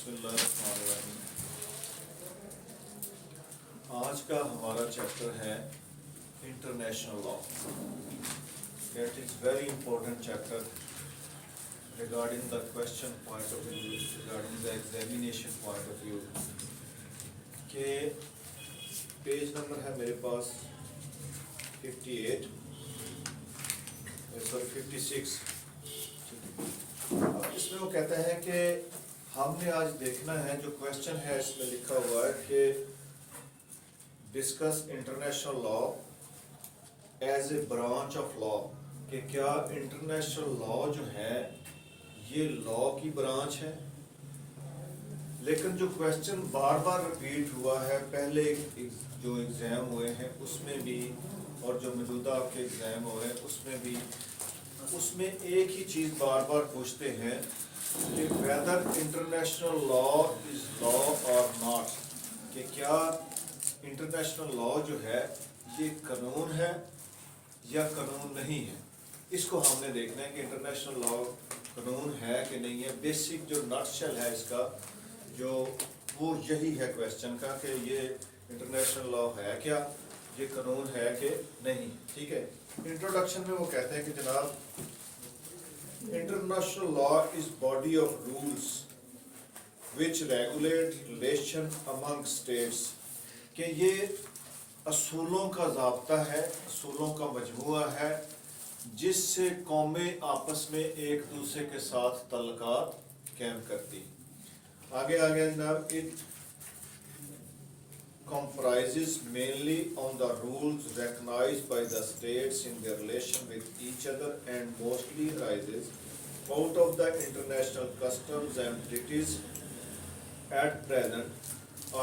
बिस्मिल्लाहिर्रहमानिर्रहीम। आज का हमारा चैप्टर है international law. It is very important chapter regarding the question point of view, regarding the examination point of view. कि page number है मेरे पास 58 सॉरी 56। अब इसमें वो कहता है कि हमने आज देखना है, जो क्वेश्चन है इसमें लिखा हुआ है कि discuss international law as a branch of law, कि क्या इंटरनेशनल लॉ जो है ये लॉ की ब्रांच है। लेकिन जो क्वेश्चन बार बार रिपीट हुआ है, पहले जो एग्ज़ाम हुए हैं उसमें भी और जो मौजूदा आपके एग्ज़ाम हो रहे हैं उसमें भी, उसमें एक ही चीज़ बार बार पूछते हैं कि whether international law is law और नॉट, कि क्या इंटरनेशनल लॉ जो है ये कानून है या कानून नहीं है। इसको हमने देखना है कि इंटरनेशनल लॉ कानून है कि नहीं है। बेसिक जो नटशेल है इसका, जो वो यही है क्वेश्चन का, कि ये इंटरनेशनल लॉ है क्या, ये कानून है कि नहीं। ठीक है। इंट्रोडक्शन में वो कहते हैं कि जनाब, international law is body of rules which regulate relation among states, कि ये असूलों का ज़ाब्ता है, असूलों का मजमूआ है जिससे कौमें आपस में एक दूसरे के साथ तल्लुकात कायम करती। आगे आगे जनाब, it comprises mainly on the rules recognized by the states in their relation with each other and mostly arises out of the international customs and treaties. At present,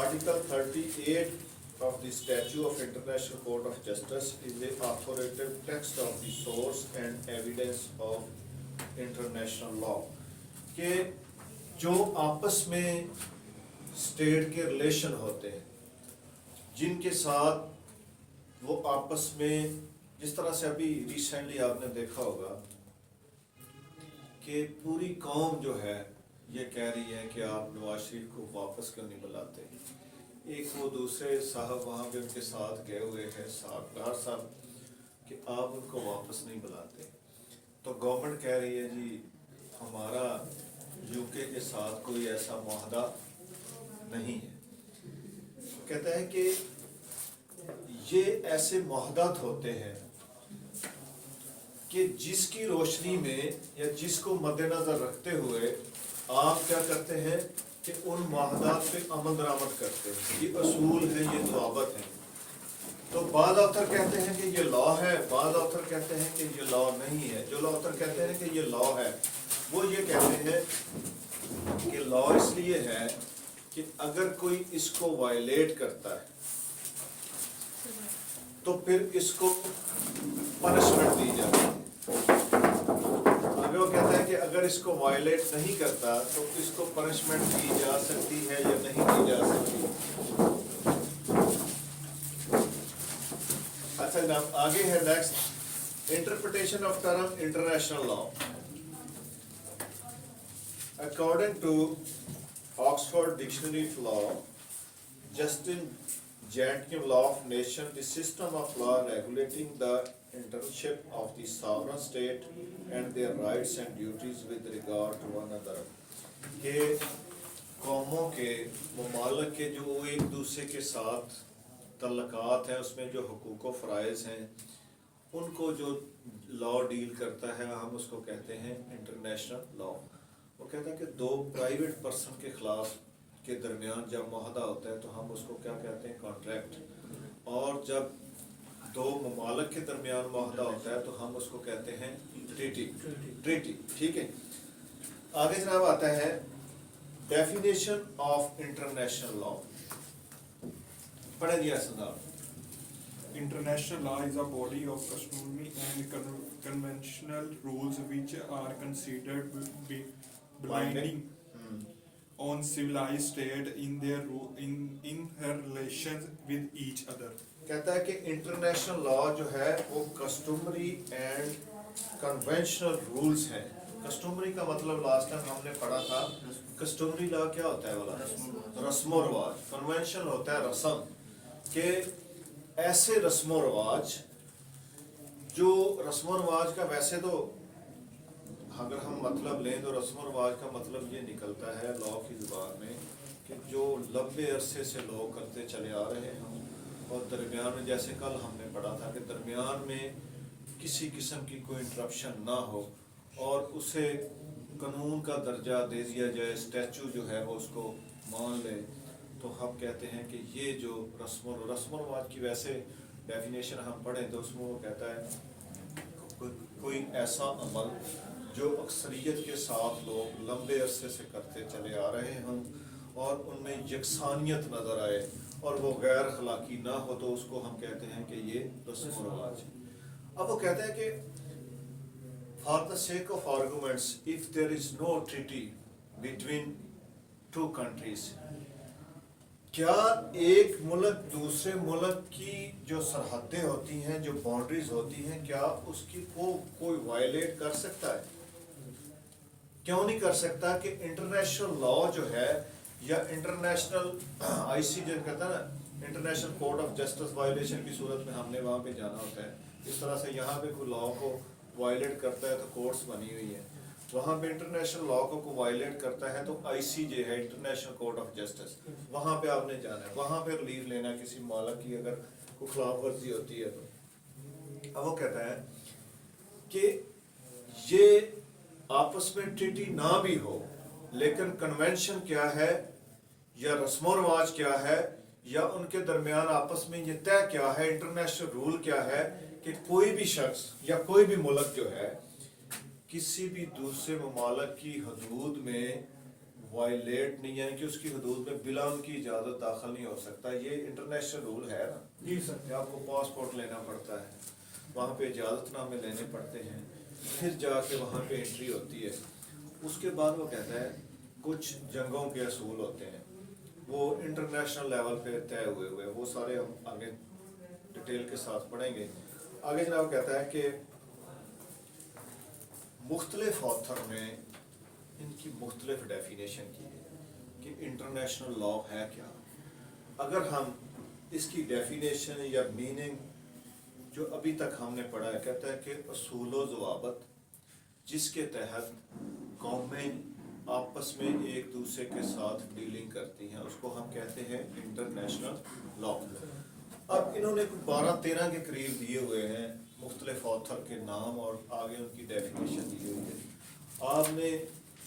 Article 38 of the Statute of International Court of Justice is the authoritative text of the source and evidence of international law, कि जो आपस में state के relation होते हैं, जिनके साथ वो आपस में, जिस तरह से अभी रिसेंटली आपने देखा होगा कि पूरी कौम जो है ये कह रही है कि आप नवाज शरीफ को वापस क्यों नहीं बुलाते। एक वो दूसरे साहब वहाँ पे उनके साथ गए हुए हैं साहब साहब, कि आप उनको वापस नहीं बुलाते। तो गवर्नमेंट कह रही है जी हमारा यूके के साथ कोई ऐसा मुआहदा नहीं है। कहता है कि ये ऐसे मुआहदात होते हैं कि जिसकी रोशनी में या जिसको मद्देनजर रखते हुए आप क्या करते हैं कि उन मुआहदात पे अमल दरामद करते हैं। ये असूल है, ये ज़वाबित हैं। तो बाद ऑथर कहते हैं कि ये लॉ है, बाद ऑथर कहते हैं कि ये लॉ नहीं है। जो ऑथर कहते हैं कि ये लॉ है, वो ये कहते हैं कि लॉ इसलिए है कि अगर कोई इसको वायलेट करता है तो फिर इसको पनिशमेंट दी जाती है। आगे वो कहता है कि अगर इसको वायलेट नहीं करता तो इसको पनिशमेंट दी जा सकती है या नहीं दी जा सकती। अच्छा जनाब, आगे है next, interpretation of term international law. According to Oxford Dictionary of Law, Justin Jantkin Law of Nation, the system of law regulating the internship of the sovereign state and their rights and duties with regard to one another, कि कौमों के ममालिक के जो एक दूसरे के साथ तल्लुकात हैं, उसमें जो हुकूक व फ़राइज़ हैं, उनको जो लॉ डील करता है हम उसको कहते हैं इंटरनेशनल लॉ। वो कहता है कि दो प्राइवेट पर्सन के खिलाफ के दरमियान जब मुआहदा होता है तो हम उसको क्या कहते हैं, कॉन्ट्रैक्ट। और जब दो ममालिक के दरमियान मुआहदा होता है तो हम उसको कहते हैं ट्रीटी। ठीक है। आगे जनाब आता है डेफिनेशन ऑफ इंटरनेशनल लॉ। पढ़े दिया सरदार। International law is a body of customary and conventional rules which are considered binding on civilized state in her relations with each other. कहता है कि इंटरनेशनल लॉ जो है वो कस्टमरी एंड कन्वेंशनल रूल्स हैं customary کا مطلب لاسٹ ٹائم ہم نے پڑھا تھا کسٹمری لا کیا ہوتا ہے والا رسم و رواج. کنونشن ہوتا ہے رسم کہ ایسے رسم و رواج جو رسم و رواج کا ویسے تو اگر ہم مطلب لیں تو رسم و رواج کا مطلب یہ نکلتا ہے لا کی زبان میں کہ جو لمبے عرصے سے لوگ کرتے چلے آ رہے ہیں اور درمیان میں جیسے کل ہم نے پڑھا تھا کہ درمیان میں کسی قسم کی کوئی انٹرپشن نہ ہو اور اسے قانون کا درجہ دے دیا جائے, اسٹیچو جو ہے وہ اس کو مان لے, تو ہم کہتے ہیں کہ یہ جو رسم و رواج کی ویسے ڈیفینیشن ہم پڑھیں تو اس میں وہ کہتا ہے کوئی ایسا عمل جو اکثریت کے ساتھ لوگ لمبے عرصے سے کرتے چلے آ رہے ہوں اور ان میں یکسانیت نظر آئے اور وہ غیر اخلاقی نہ ہو تو اس کو ہم کہتے ہیں کہ یہ رسم و رواج. اب وہ کہتے ہیں کہ for the sake of arguments, if there is no treaty between two countries, کیا ایک ملک دوسرے ملک کی جو سرحدیں ہوتی ہیں, جو باؤنڈریز ہوتی ہیں, کیا اس کی کوئی وائلیٹ کر سکتا ہے؟ کیوں نہیں کر سکتا کہ انٹرنیشنل لا جو ہے یا انٹرنیشنل آئی سی جو کہتا ہے نا international court of justice violation کی صورت میں ہم نے وہاں پہ جانا ہوتا ہے. اس طرح سے یہاں پہ کوئی لا کو وائلیٹ کرتا ہے تو کورٹس بنی ہوئی ہیں, وہاں پہ انٹرنیشنل لا کو وائلیٹ کرتا ہے تو آئی سی جے ہے انٹرنیشنل کورٹ آف جسٹس, وہاں پہ آپ نے جانا ہے, وہاں پہ ریلیف لینا کسی مالک کی اگر کوئی خلاف ورزی ہوتی ہے تو. اب وہ کہتا ہے کہ یہ آپس میں ٹریٹی نہ بھی ہو لیکن کنونشن کیا ہے یا رسم و رواج کیا ہے یا ان کے درمیان آپس میں یہ طے کیا ہے, انٹرنیشنل رول کیا ہے کہ کوئی بھی شخص یا کوئی بھی ملک جو ہے کسی بھی دوسرے ممالک کی حدود میں وائلیٹ نہیں, یعنی کہ اس کی حدود میں بلا ان کی اجازت داخل نہیں ہو سکتا. یہ انٹرنیشنل رول ہے نا جی سر, کہ آپ کو پاسپورٹ لینا پڑتا ہے, وہاں پہ اجازت نامے لینے پڑتے ہیں, پھر جا کے وہاں پہ انٹری ہوتی ہے. اس کے بعد وہ کہتا ہے کچھ جنگوں کے اصول ہوتے ہیں وہ انٹرنیشنل لیول پہ طے ہوئے, وہ سارے ہم آگے ڈیٹیل کے ساتھ پڑھیں گے. آگے جناب کہتا ہے کہ مختلف آتھر میں ان کی مختلف ڈیفینیشن کی ہے کہ انٹرنیشنل لا ہے کیا. اگر ہم اس کی ڈیفینیشن یا میننگ جو ابھی تک ہم نے پڑھا ہے, کہتا ہے کہ اصول و ضوابط جس کے تحت قومیں آپس میں ایک دوسرے کے ساتھ ڈیلنگ کرتی ہیں اس کو ہم کہتے ہیں انٹرنیشنل لا. اب انہوں نے 12-13 کے قریب دیے ہوئے ہیں مختلف آتھر کے نام اور آگے ان کی ڈیفینیشن دی ہوئی ہے. آپ نے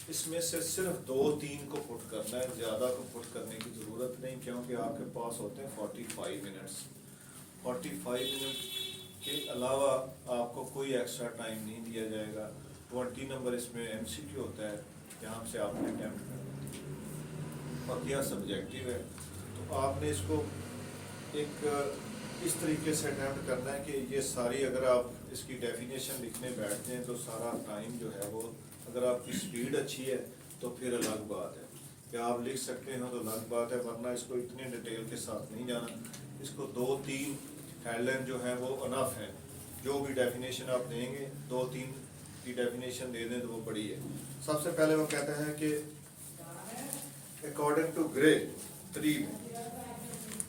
اس میں سے صرف 2-3 کو پٹ کرنا ہے, زیادہ کو پٹ کرنے کی ضرورت نہیں کیونکہ آپ کے پاس ہوتے ہیں 45 منٹس. 45 منٹ کے علاوہ آپ کو کوئی ایکسٹرا ٹائم نہیں دیا جائے گا. 20 نمبر اس میں ایم سی کیو ہوتا ہے جہاں سے آپ نے اٹیمپٹ کرنا, بقیہ سبجیکٹیو ہے. تو آپ نے اس کو ایک اس طریقے سے اٹیمپٹ کرنا ہے کہ یہ ساری اگر آپ اس کی ڈیفینیشن لکھنے بیٹھتے ہیں تو سارا ٹائم جو ہے وہ اگر آپ کی سپیڈ اچھی ہے تو پھر الگ بات ہے کہ آپ لکھ سکتے ہیں تو الگ بات ہے, ورنہ اس کو اتنے ڈیٹیل کے ساتھ نہیں جانا. اس کو 2-3 ہیڈ لائن جو ہیں وہ انف ہیں. جو بھی ڈیفینیشن آپ دیں گے 2-3 کی ڈیفینیشن دے دیں تو وہ بڑی ہے. سب سے پہلے وہ کہتا ہے کہ اکارڈنگ ٹو گرے 3 میں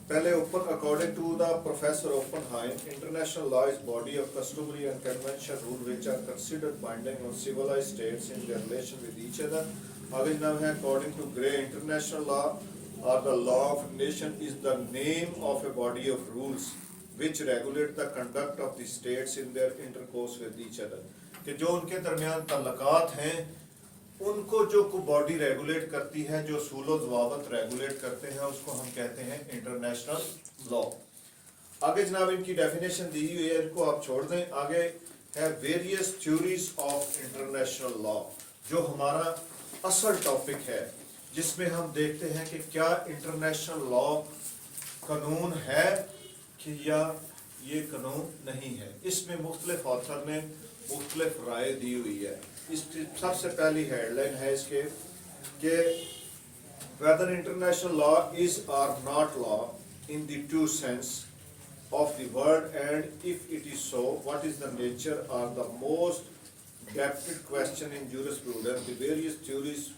پہلے اوپن according to the professor Oppenheim international law is body of customary and convention rule which are considered binding on civilised states in their relation with each other. آگے جناب ہے according to Gray international law or the law of nation is the name of a body of rules which regulate the conduct of the states in their intercourse with each other. کہ جو ان کے درمیان تعلقات ہیں ان کو جو کو body regulate کرتی ہے, جو اصول و ضوابط ریگولیٹ کرتے ہیں اس کو ہم کہتے ہیں انٹرنیشنل لا. آگے جناب ان کی ڈیفینیشن دی ہوئی ہے, ان کو آپ چھوڑ دیں. آگے ہے various theories of international law, جو ہمارا اصل ٹاپک ہے جس میں ہم دیکھتے ہیں کہ کیا انٹرنیشنل لا قانون ہے کہ یا یہ قانون نہیں ہے. اس میں مختلف آتھر نے مختلف رائے دی ہوئی ہے. اس کی سب سے پہلی ہیڈ لائن ہے اس کے کہ whether international law is or not law in the true sense of the word, and if it is so, what is the nature or the most debated question in jurisprudence, the various theories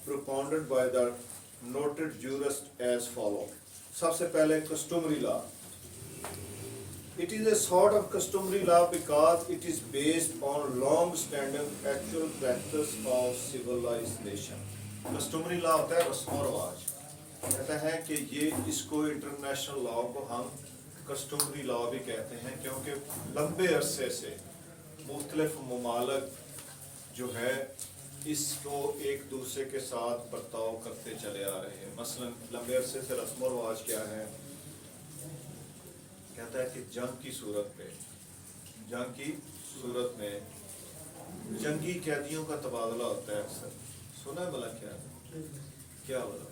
propounded by the noted jurist as follow. सबसे पहले customary law. It is a sort of customary law because it is based on long-standing actual practice of civilized nation. Customary law होता है रस्म और रिवाज. कहता है कि ये इसको इंटरनेशनल लॉ को हम कस्टमरी लॉ भी कहते हैं क्योंकि लंबे अरसे से मुख्तलिफ ममालक जो है इसको एक दूसरे के साथ बर्ताव करते चले आ रहे हैं. मसलन लंबे अरसे से रस्म और रिवाज क्या है, कहता है कि जंग की सूरत में जंगी कैदियों का तबादला होता है अक्सर. सुना है भला क्या बोला?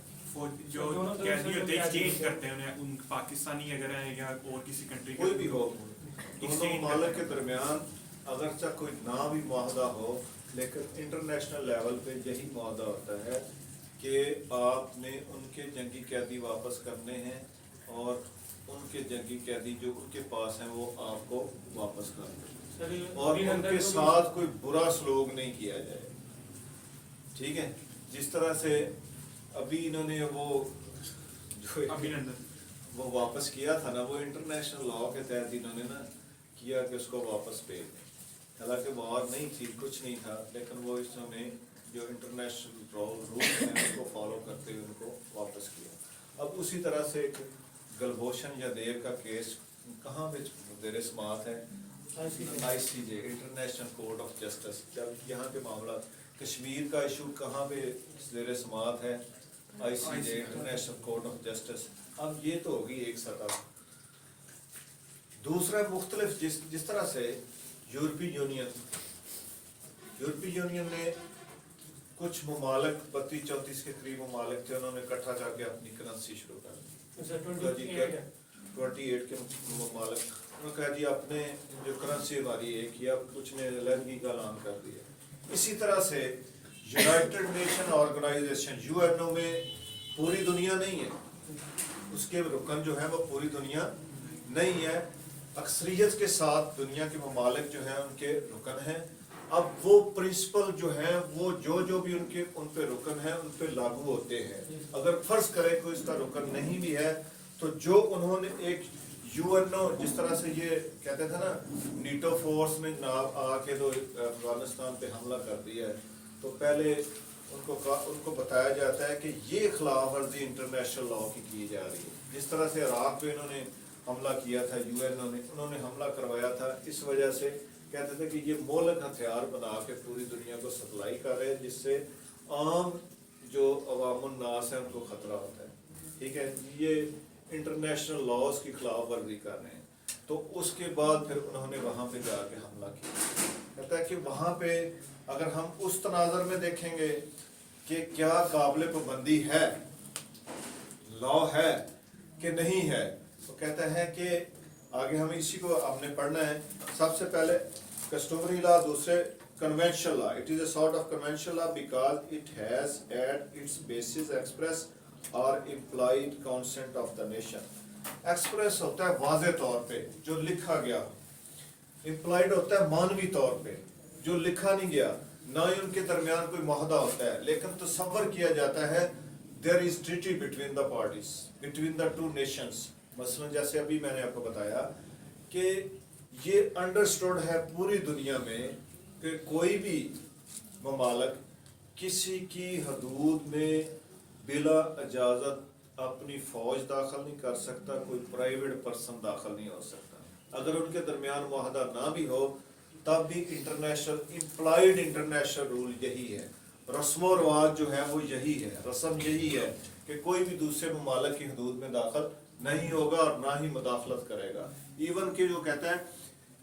जो कैदी होते हैं एक्सचेंज करते हैं उन्हें, उन पाकिस्तानी अगर हैं या और किसी कंट्री कोई भी हो, दोनों ममालिक के दरमियान अगर चाहे कोई ना भी मुआहदा हो, लेकिन इंटरनेशनल लेवल पे यही मुआहदा होता है कि आपने उनके जंगी कैदी वापस करने हैं और उनके जंगी कैदी जो उनके पास हैं वो आपको वापस कर दें और उनके साथ कोई बुरा सलूक नहीं किया जाए. ठीक है, जिस तरह से अभी इन्होंने वो जो अभिनंदन वो वापस किया था ना, वो इंटरनेशनल लॉ के तहत इन्होंने ना किया कि उसको वापस भेज दें. हालांकि वॉर नहीं थी, कुछ नहीं था, लेकिन वो इन्होंने जो इंटरनेशनल रूल हैं उसको फॉलो करते हुए उनको वापस किया. अब उसी तरह से एक गलभूषण या देव का केस कहाँ पे देर समात है? ICJ, international court of justice. जब यहाँ के मामला कश्मीर का इशू कहाँ पे देर समात है? ICJ, international court of justice. अब ये तो होगी एक सतह. दूसरा मुख्तलिफ जिस तरह से यूरोपीय यूनियन ने कुछ ममालक 32-34 के करीब ममालक थे, उन्होंने इकट्ठा करके अपनी करेंसी शुरू कर दी. 28 के ममालक उन्होंने कहा जी अपने जो करेंसी हमारी एक ही, अब कुछ ने अलहदगी का ऐलान कर दिया. इसी तरह से यूनाइटेड नेशन ऑर्गेनाइजेशन UNO में पूरी दुनिया नहीं है, उसके रुकन जो है वो पूरी दुनिया नहीं है, अक्सरियत के साथ दुनिया के ममालिक जो हैं उनके रुकन हैं. अब वो प्रिंसिपल जो है वो जो भी उनके उन पे रुकन है उन पे लागू होते हैं. अगर फर्ज करें कोई इसका रुकन नहीं भी है तो जो उन्होंने एक UNO जिस तरह से ये कहते थे ना नीटो फोर्स ने आके तो अफगानिस्तान पे हमला कर दिया है, तो पहले उनको बताया जाता है कि ये खिलाफ वर्जी इंटरनेशनल लॉ की जा रही है. जिस तरह से इराक पे इन्होंने हमला किया था, UNO ने उन्होंने हमला करवाया था, इस वजह से कहते थे कि ये मोहलक हथियार बना के पूरी दुनिया को सप्लाई कर रहे हैं जिससे आम जो अवामुन नास है उनको खतरा होता है. ठीक है, ये इंटरनेशनल लॉज की खिलाफ वर्जी कर रहे हैं. तो उसके बाद फिर उन्होंने वहाँ पे जाके हमला किया. कहता है कि वहाँ पे अगर हम उस तनाजर में देखेंगे कि क्या काबिल पाबंदी है, लॉ है कि नहीं है, तो कहता है कि आगे हमें इसी को हमने पढ़ना है. सबसे पहले कस्टमरी लॉ, दूसरे conventional law. It is a sort of conventional law because it has at its basis express और implied consent of the nation. Express होता है वाज़े तौर पे जो लिखा गया, इम्प्लाइड होता है मानवी तौर पे जो लिखा नहीं गया, ना ही उनके दरमियान कोई मुआहदा होता है, लेकिन तसव्वुर किया जाता है there is treaty between the parties, between the two nations. मसलन जैसे अभी मैंने आपको बताया कि ये अंडरस्टूड है पूरी दुनिया में कि कोई भी ममालक किसी की हदूद में बिला इजाज़त अपनी फौज दाखिल नहीं कर सकता, कोई प्राइवेट पर्सन दाखिल नहीं हो सकता. अगर उनके दरमियान मुआहदा ना भी हो तब भी इंटरनेशनल इम्प्लाइड इंटरनेशनल रूल यही है. रस्म व रिवाज जो है वो यही है, रस्म यही है कि कोई भी दूसरे ममालिक की हदूद में दाखिल नहीं होगा और ना ही मुदाखलत करेगा. इवन के जो कहता है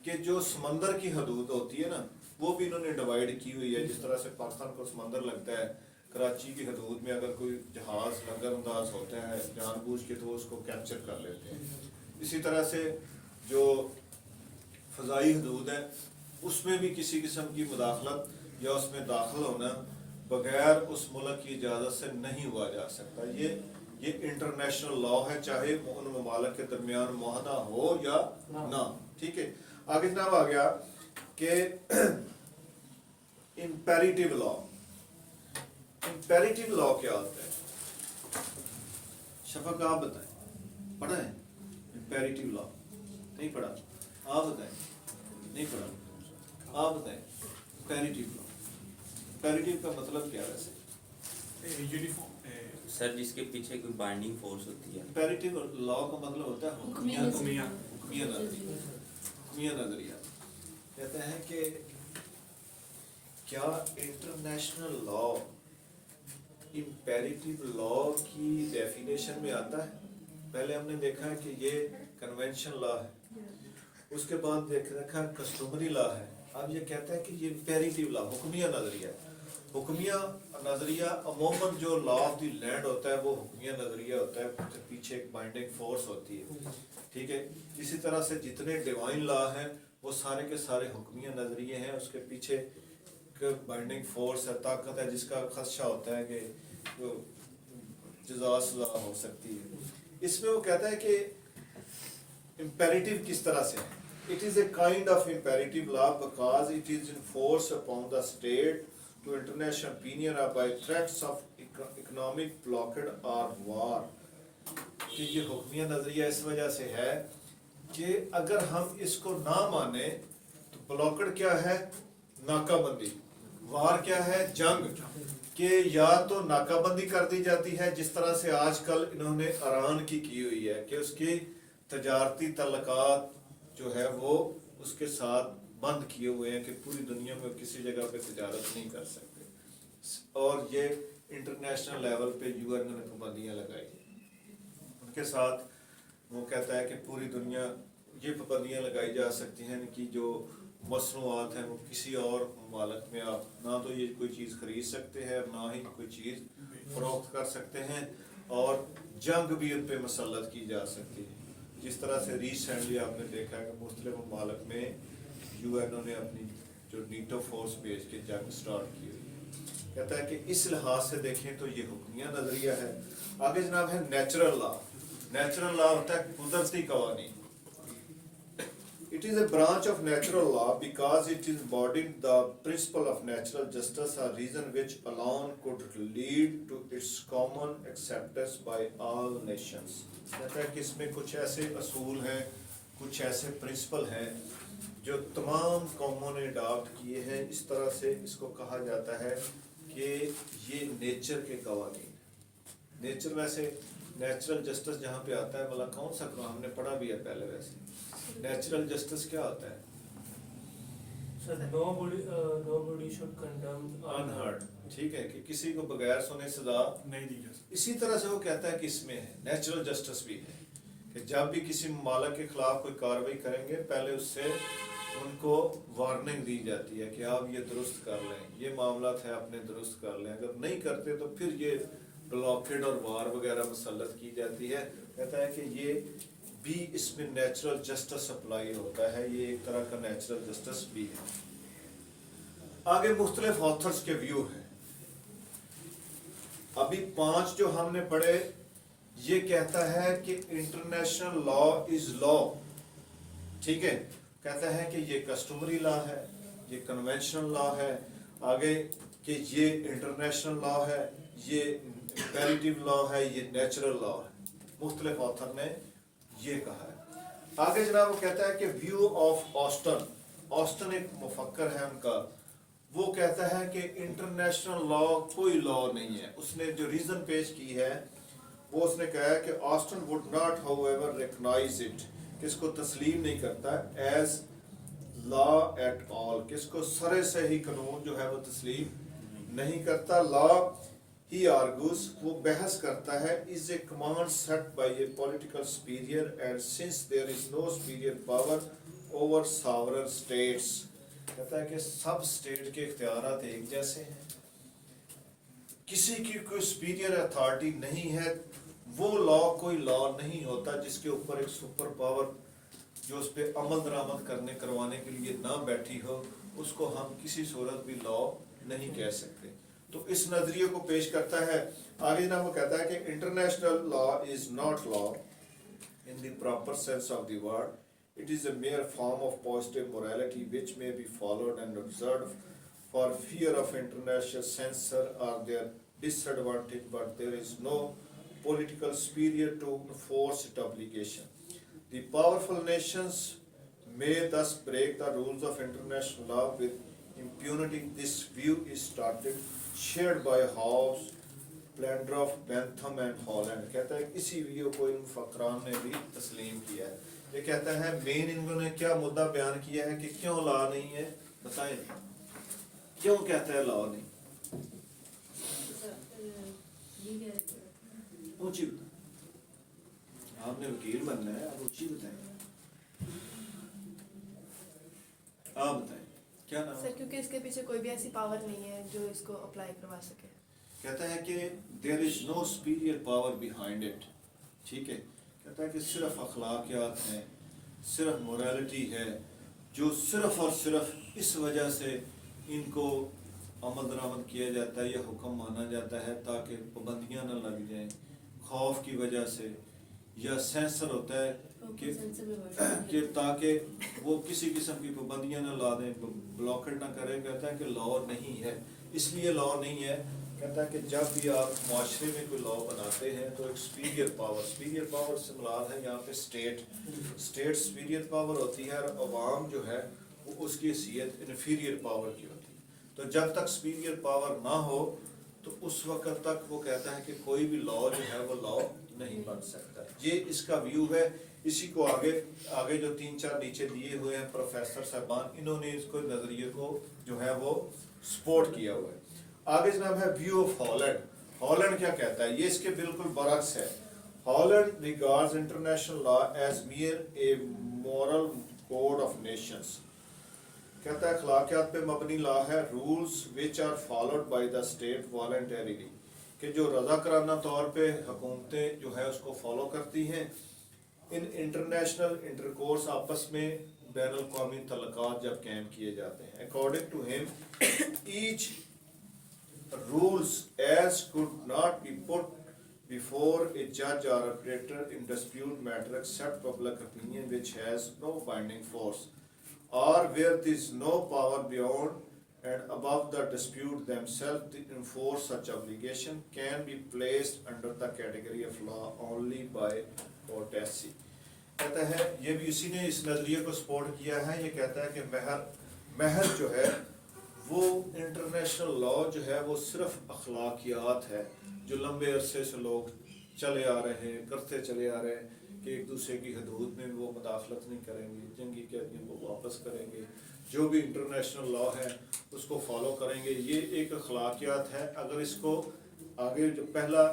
कि जो समंदर की हदूद होती है ना वो भी इन्होंने डिवाइड की हुई है. जिस तरह से पाकिस्तान को समंदर लगता है, कराची की हदूद में अगर कोई जहाज लंगरअंदाज होता है जानबूझ के तो उसको कैप्चर कर लेते हैं. इसी तरह से जो फ़ज़ाई हदूद है उसमें भी किसी किस्म की मुदाखलत या उसमें दाखिल होना बगैर उस मुल्क की इजाज़त से नहीं हुआ जा सकता. ये इंटरनेशनल लॉ है, चाहे उन ममालिक के दरमियान मुआहदा हो या ना. ठीक है, आगे जनाब आ गया कि imperative law. imperative law क्या होता है? शफक आप बताएं, पढ़ा है imperative law? नहीं पढ़ा? आप बताएं, नहीं पढ़ा? आप बताएं imperative law, imperative का मतलब क्या है वैसे? यूनिफॉर्म सर जिसके पीछे कोई बाइंडिंग फोर्स होती है। imperative law का मतलब होता है हुक्मिया हुक्मिया। नजरिया। कहते हैं कि क्या इंटरनेशनल लॉ इम्पेरेटिव लॉ की डेफिनेशन में आता है? पहले हमने देखा है कि ये कन्वेंशन लॉ है, उसके बाद देखा कस्टमरी लॉ है, अब ये कहता है कि ये इम्पेरेटिव लॉ हुक्मिया नजरिया है। हुक्मिया नजरिया अमूमन जो लॉ ऑफ द लैंड होता है वो हुक्मिया नजरिया होता है, उसके पीछे एक बाइंडिंग फोर्स होती है, ठीक है। इसी तरह से जितने डिवाइन लॉ हैं वो सारे के सारे हुक्मिया नजरिए हैं, उसके पीछे बाइंडिंग फोर्स है, ताकत है, जिसका खदशा होता है कि जज़ा सज़ा हो सकती है। इसमें वो कहता है कि इम्पेरेटिव किस तरह से है? It is a kind of imperative law because it is in force upon the state to international opinion और by threats of economic blockade और वार। कि ये हुक्मिया नजरिया इस वजह से है कि अगर हम इसको ना माने तो ब्लॉकेड क्या है? नाकाबंदी। वार क्या है? जंग। कि या तो नाकाबंदी कर दी जाती है, जिस तरह से आजकल इन्होंने ईरान की हुई है कि उसकी तजारती तल्लुकात जो है वो उसके साथ बंद किए हुए हैं कि पूरी दुनिया में किसी जगह पे तजारत नहीं कर सकते, और ये इंटरनेशनल लेवल पे यूएन ने पाबंदियाँ लगाई उनके साथ। वो कहता है कि पूरी दुनिया ये पाबंदियाँ लगाई जा सकती हैं कि जो मसनूआत हैं वो किसी और ममालिक में आप ना तो ये कोई चीज़ खरीद सकते हैं, ना ही कोई चीज़ फरोख्त कर सकते हैं, और जंग भी उन पर मसलत की जा सकती है। जिस तरह से रिसेंटली आपने देखा है कि मुख्तलिफ ममालिक में यूएन ने अपनी जो नीटो फोर्स भेज के जंग स्टार्ट की हुई है। कहता है कि इस लिहाज से देखें तो ये हुक्मिया नजरिया है। आगे जनाब है नेचुरल लॉ। नेचुरल लॉ होता है कुदरती कवानीन। It is a branch of natural law because it is embodied the principle of natural justice, a reason which alone could lead to its common acceptance by all nations. कहता है कि इसमें कुछ ऐसे असूल हैं, कुछ ऐसे प्रिंसिपल हैं जो तमाम कौमों ने अडॉप्ट किए हैं। इस तरह से इसको कहा जाता है कि ये नेचर के कवानीन। नेचर वैसे नेचुरल जस्टिस जहाँ पे आता है वाला कौन सा कानून हमने पढ़ा भी है पहले। वैसे नेचुरल जस्टिस क्या होता है? Nobody should condemn अनहर्ड, ठीक है, कि किसी को बगैर सुने सजा नहीं दी जा सकती। इसी तरह से वो कहता है कि इसमें है नेचुरल जस्टिस भी है कि जब भी किसी मालिक के खिलाफ कोई कार्रवाई करेंगे पहले उससे उनको वार्निंग दी जाती है कि आप ये दुरुस्त कर लें, ये मामला है अपने दुरुस्त कर लें। अगर नहीं करते तो फिर ये ब्लॉकेड और वार वगैरह मुसल्लत की जाती है। कहता है कि ये भी इसमें नेचुरल जस्टिस अप्लाई होता है, ये एक तरह का नेचुरल जस्टिस भी है। आगे मुख्तलिफ ऑथर्स के व्यू हैं। अभी 5 जो हमने पढ़े, ये कहता है कि इंटरनेशनल लॉ इज लॉ, ठीक है। कहता है कि ये कस्टमरी लॉ है, ये कन्वेंशनल लॉ है, आगे कि ये इंटरनेशनल लॉ है, ये इम्पेरेटिव लॉ है, ये नेचुरल लॉ है। मुख्तलिफ ऑथर ने ये कहा है। आगे जनाब वो कहता है कि व्यू ऑफ ऑस्टन। ऑस्टन एक मुफक्कर है उनका, वो कहता है कि इंटरनेशनल लॉ कोई लॉ नहीं है। उसने जो रीजन पेश की है वो उसने कहा है कि Austin would not however recognise it, कि इसको तस्लीम नहीं करता एज लॉ एट ऑल, कि इसको सरे से ही कानून जो है वो तस्लीम नहीं करता। लॉ ही आर्गूज, वो बहस करता है, is a command set by a political superior and since there is no superior power over sovereign states. कहता है कि सब स्टेट के इख्तियारात एक जैसे हैं, किसी की कोई सुपीरियर अथॉरिटी नहीं है। वो लॉ कोई लॉ नहीं होता जिसके ऊपर एक सुपर पावर जो उस पर अमल दरामद करवाने के लिए ना बैठी हो, उसको हम किसी सूरत भी लॉ नहीं कह सकते। तो इस नजरिए को पेश करता है। आगे ना वो कहता है कि international law is not law in the proper sense of the word, it is a mayor form of positive morality which may be followed and observed for fear of international censor or their disadvantage, but there is no political superior to enforce its obligation. The powerful nations may thus break the rules of international law with impunity. This view is shared by Hobbes, Plandorf, Bentham and Holland. कहता है इसी view को इन फकरान ने भी तस्लीम किया है. ये कहता है मेन इन्होंने क्या मुद्दा बयान किया है कि क्यों लॉ नहीं है, बताएं क्यों कहता है लॉ नहीं. ऊंची बताएं, आपने वकील बनना है, आप ऊंची बताएं. आप बताएं क्या नाम सर क्योंकि इसके पीछे कोई भी ऐसी पावर नहीं है जो इसको अप्लाई करवा सके. कहता है कि there is no superior power behind it. ठीक है, कहता है कि सिर्फ अखलाकियात हैं, सिर्फ मोरालिटी है जो सिर्फ और सिर्फ इस वजह से इनको अमल दरामद किया जाता है या हुक्म माना जाता है ताकि पाबंदियाँ न लग जाएं, खौफ की वजह से, या सेंसर होता है कि ताकि वो किसी किस्म की पाबंदियाँ न ला दें, ब्लॉकेट ना करें. कहता है कि लॉ नहीं है, इसलिए लॉ नहीं है. कहता है कि जब भी आप माशरे में कोई लॉ बनाते हैं तो एक सुपीरियर पावर से मुराद है यहाँ पे स्टेट सुपीरियर पावर होती है और अवाम जो है वो उसकी हैसियत इन्फीरियर पावर की होती है. तो जब तक सुपीरियर पावर ना हो तो उस वक्त तक वो कहता है कि कोई भी लॉ जो है वो लॉ नहीं बन सकता. ये इसका व्यू है. इसी को आगे जो 3-4 नीचे दिए हुए हैं प्रोफेसर साहबान, इन्होंने इसको नजरिए को जो है वो सपोर्ट किया हुआ है. आगे जनाब है व्यू ऑफ हॉलैंड. हॉलैंड क्या कहता है, ये इसके बिल्कुल बरक्स है. Holland regards international law as mere a moral code of nations. कहता है अखलाकियात पे मबनी लॉ है, rules which are followed by the state voluntarily, कि जो रज़ाकराना तौर पे हुकूमतें जो है उसको फॉलो करती हैं. इन इंटरनेशनल इंटरकोर्स आपस में बैन अल-क़वामी तल्लुकात जब कायम किए जाते हैं. According to him each rules as could not be put before a judge or arbitrator in dispute matter except public opinion which has no binding force, or where there is no power beyond and above the dispute themselves to enforce such obligation, can be placed under the category of law only by courtesy. कहता है ये भी इसी ने इस नजरिए को support किया है. ये कहता है कि महर जो है वो इंटरनेशनल लॉ जो है वो सिर्फ अखलाकियात है जो लंबे अरसे से लोग चले आ रहे हैं, करते चले आ रहे हैं कि एक दूसरे की हदूद में वो मुदाखलत नहीं करेंगे, जंगी कैदियों को वापस करेंगे, जो भी इंटरनेशनल लॉ है उसको फॉलो करेंगे. ये एक अखलाकियात है. अगर इसको आगे जो पहला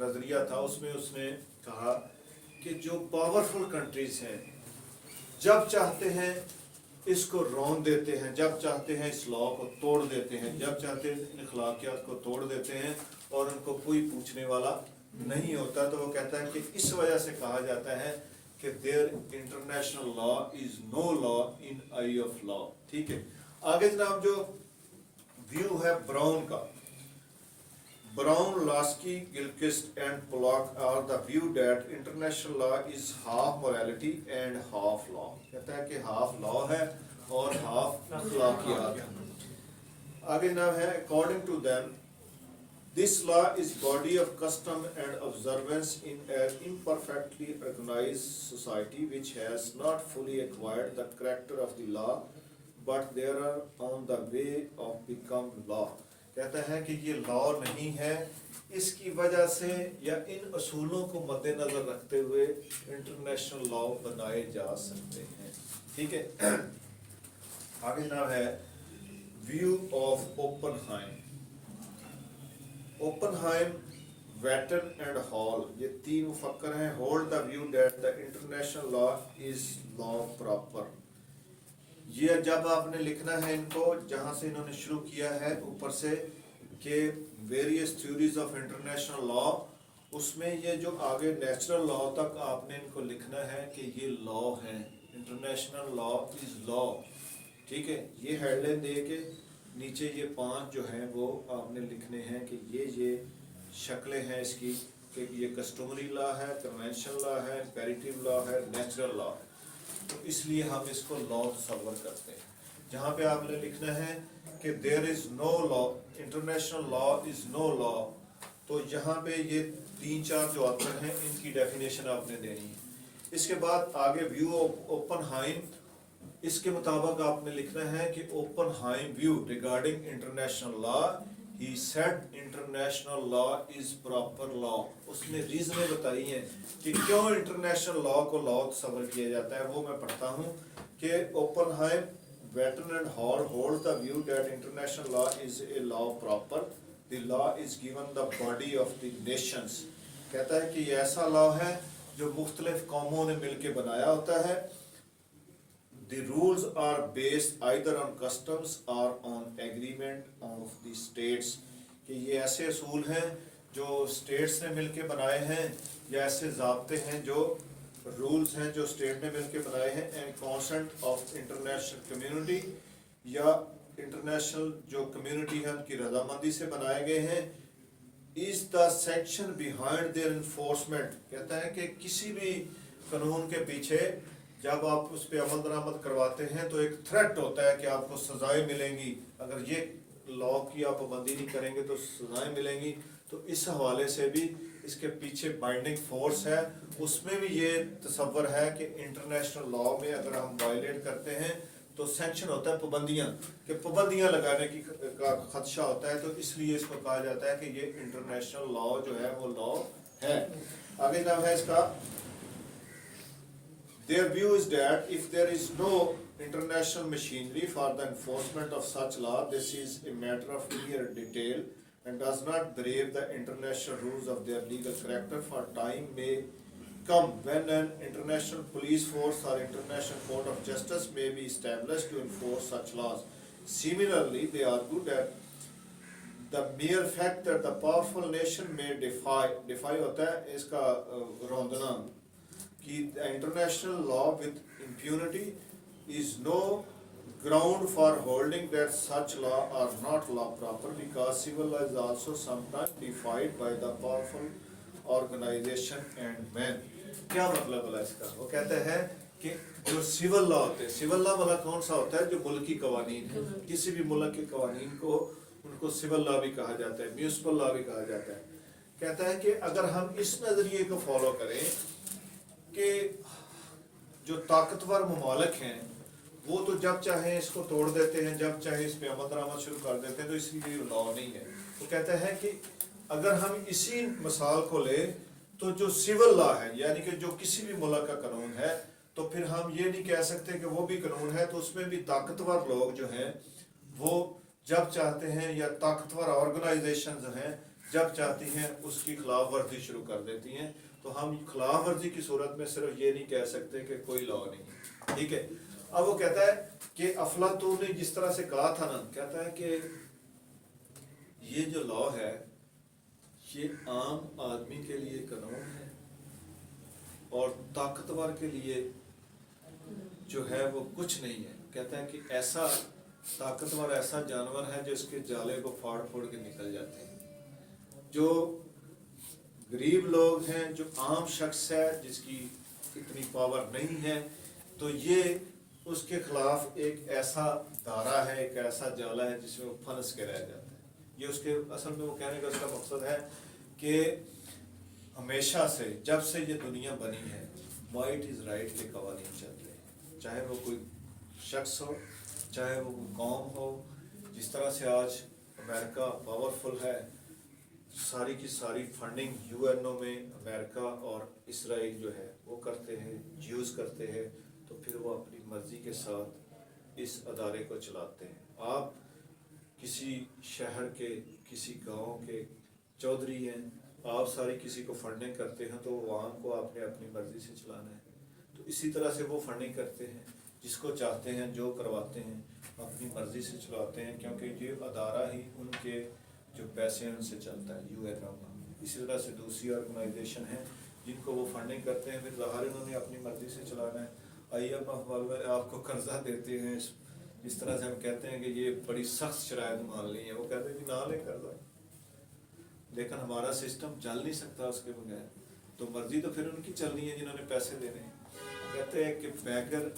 नज़रिया था उसमें उसने कहा कि जो पावरफुल कंट्रीज हैं जब चाहते हैं इसको रौन देते हैं, जब चाहते हैं इस लॉ को तोड़ देते हैं, जब चाहते हैं इन अखलाकियात को तोड़ देते हैं और उनको कोई पूछने वाला नहीं होता. तो वो कहता है कि इस वजह से कहा जाता है कि there international law is no law in eye of law. ठीक है, आगे जनाब जो व्यू है ब्राउन का, Brown, Lasky, Gilchrist and Pollock are the view that international law is half morality and half law. कहता है कि half law है और half अखलाकियात है. आगे नाम है according to them this law is body of custom and observance in an imperfectly organized society which has not fully acquired the character of the law but they are on the way of become law. कहता है कि ये law नहीं है, इसकी वजह से या इन असूलों को मद्देनजर रखते हुए इंटरनेशनल लॉ बनाए जा सकते हैं. ठीक है, आगे नाम है व्यू ऑफ ओपनहाइम. ओपनहाइम, वेटन एंड हॉल, ये 3 मुफक्कर हैं. Hold the view that the international law is law proper. ये जब आपने लिखना है इनको, जहाँ से इन्होंने शुरू किया है ऊपर से कि various theories of international law, उसमें ये जो आगे नेचुरल लॉ तक आपने इनको लिखना है कि ये लॉ है, इंटरनेशनल लॉ इज लॉ. ठीक है, ये हेडलाइन दे के नीचे ये 5 जो हैं वो आपने लिखने हैं कि ये शक्लें हैं इसकी कि ये कस्टमरी लॉ है, कन्वेंशनल लॉ है, इम्पेरेटिव लॉ है, नेचुरल लॉ है. तो इसलिए हम इसको लॉ तस्वर करते हैं. जहाँ पे आपने लिखना है कि there is no law, international law is no law, तो यहाँ पे ये 3-4 जो ऑथर हैं इनकी डेफिनेशन आपने देनी है। इसके बाद आगे व्यू ऑफ ओपनहाइम, इसके मुताबिक आपने लिखना है कि Oppenheim view regarding international law, he said international law is proper law. उसने रीजनें बताई हैं कि क्यों इंटरनेशनल लॉ को लॉ तस्वर किया जाता है, वो मैं पढ़ता हूँ कि ओपनहाइम, Batten and Hall hold the view that international law is a law proper. The law is given the body of the nations. कहता है कि ये ऐसा लॉ है जो मुख्तलिफ कौमों ने मिलके बनाया होता है। The rules are based either on customs or on agreement of the states. कि ये ऐसे असूल हैं जो states ने मिलके बनाए हैं या ऐसे ज़ाब्ते हैं जो रूल्स हैं जो स्टेट ने मिलकर बनाए हैं, and consent of international community, या इंटरनेशनल जो कम्युनिटी है उनकी रजामंदी से बनाए गए हैं। Is the sanction behind their enforcement, कहता है कि किसी भी कानून के पीछे जब आप उस पर अमल दरामद करवाते हैं तो एक थ्रेट होता है कि आपको सजाएं मिलेंगी, अगर ये लॉ की आप पाबंदी नहीं करेंगे तो सजाएं मिलेंगी। तो इस हवाले से भी इसके पीछे बाइंडिंग फोर्स है, उसमें भी ये तसव्वुर है कि इंटरनेशनल लॉ में अगर हम वायलेट करते हैं तो सैंक्शन होता है, पाबंदियाँ, कि पाबंदियाँ लगाने की का खदशा होता है, तो इसलिए इसको कहा जाता है कि ये इंटरनेशनल लॉ जो है वो लॉ है। आगे नाम है इसका, their view is that if there is no international machinery for the enforcement of such law, this is a matter of mere detail and does not brave the international rules of their legal character, for time may come when an international police force or international court of justice may be established to enforce such laws. Similarly, they argue that the mere fact that the powerful nation may defy होता है इसका रौंदना, कि international law with impunity is no ground for holding that such law are not law proper, because civil law is also sometimes defied by the powerful organization and men. क्या मतलब है इसका? वो कहते हैं कि जो सिविल लॉ होते हैं, सिविल लॉ वाला कौन सा होता है? जो मुल्की कवानीन है, किसी भी मुल्क के कवानीन को उनको सिविल लॉ भी कहा जाता है, म्यूनिसिपल लॉ भी कहा जाता है। कहता है कि अगर हम इस नजरिए को फॉलो करें कि जो ताकतवर ममालिक हैं वो तो जब चाहे इसको तोड़ देते हैं, जब चाहे इस पे अमल दरामद शुरू कर देते हैं, तो इसलिए लॉ नहीं है। वो कहता है कि अगर हम इसी मिसाल को ले तो जो सिविल लॉ है, यानी कि जो किसी भी मुल्क का कानून है, तो फिर हम ये नहीं कह सकते कि वो भी कानून है तो उसमें भी ताकतवर लोग जो हैं वो जब चाहते हैं, या ताकतवर ऑर्गेनाइजेशन जो हैं जब चाहती हैं उसकी खिलाफ वर्जी शुरू कर देती हैं। तो हम खिलाफ वर्जी की सूरत में सिर्फ ये नहीं कह सकते कि कोई लॉ नहीं, ठीक है। अब वो कहता है कि अफलातून ने जिस तरह से कहा था ना, कहता है कि ये जो लॉ है ये आम आदमी के लिए कानून है और ताकतवर के लिए जो है वो कुछ नहीं है। कहता है कि ऐसा ताकतवर ऐसा जानवर है जो इसके जाले को फाड़ फोड़ के निकल जाते हैं। जो गरीब लोग हैं, जो आम शख्स है जिसकी इतनी पावर नहीं है, तो ये उसके खिलाफ एक ऐसा धारा है, एक ऐसा जाला है जिसमें वो फंस के रह जाता है। ये उसके असल में वो कहने का उसका मकसद है कि हमेशा से जब से ये दुनिया बनी है माइट इज़ राइट के कवानीन चल रहे हैं, चाहे वो कोई शख्स हो, चाहे वो कोई कौम हो। जिस तरह से आज अमेरिका पावरफुल है, सारी की सारी फंडिंग यूएनओ में अमेरिका और इसराइल जो है वो करते हैं, यूज़ करते हैं, तो फिर वो अपनी मर्जी के साथ इस अदारे को चलाते हैं। आप किसी शहर के, किसी गांव के चौधरी हैं, आप सारी किसी को फंडिंग करते हैं तो वहाँ को आपने अपनी मर्जी से चलाना है। तो इसी तरह से वो फंडिंग करते हैं, जिसको चाहते हैं जो करवाते हैं, अपनी मर्जी से चलाते हैं, क्योंकि ये अदारा ही उनके जो पैसे हैं उनसे चलता है, यूएनओ का। इसी तरह से दूसरी ऑर्गेनाइजेशन है जिनको वो फंडिंग करते हैं, फिर ज़ाहिर उन्होंने अपनी मर्जी से चलाना है। IMF वाले आपको कर्जा देते हैं, इस तरह से हम कहते हैं कि ये बड़ी सख्त शराइत मान ली है, वो कहते हैं कि ना ले कर्जा, लेकिन हमारा सिस्टम चल नहीं सकता उसके बगैर। तो मर्जी तो फिर उनकी चलनी है जिन्होंने पैसे देने हैं। कहते हैं कि beggar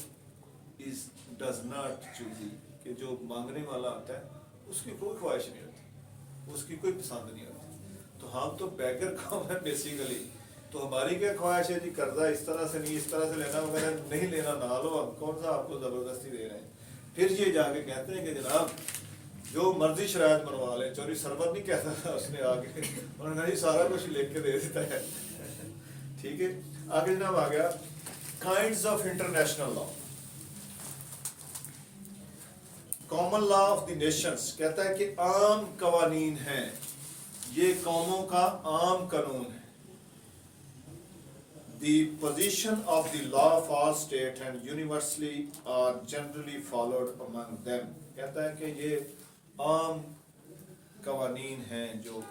is does not choosy, کہ جو مانگنے والا آتا ہے اس کی کوئی خواہش نہیں ہوتی, اس کی کوئی پسند نہیں ہوتی. تو ہم تو بیگر قوم ہے بیسیکلی, تو ہماری کیا خواہش ہے جی قرضہ اس طرح سے نہیں, اس طرح سے لینا وغیرہ نہیں لینا, نہ لو, ہم کون سا آپ کو زبردستی دے رہے ہیں. پھر یہ جا کے کہتے ہیں کہ جناب جو مرضی شرائط بنوا لیں, چوری سرور نہیں کہتا تھا اس نے آگے, انہوں نے کہا جی سارا کچھ لکھ کے دے دیتا ہے. ٹھیک ہے, آگے جناب آ گیا kinds of international law. Common law of the nations کہتا ہے کہ عام قوانین ہیں, یہ قوموں کا عام قانون ہے. The position of the law of all state and universally are generally followed among them. کہتا ہے کہ یہ عام قوانین ہیں جو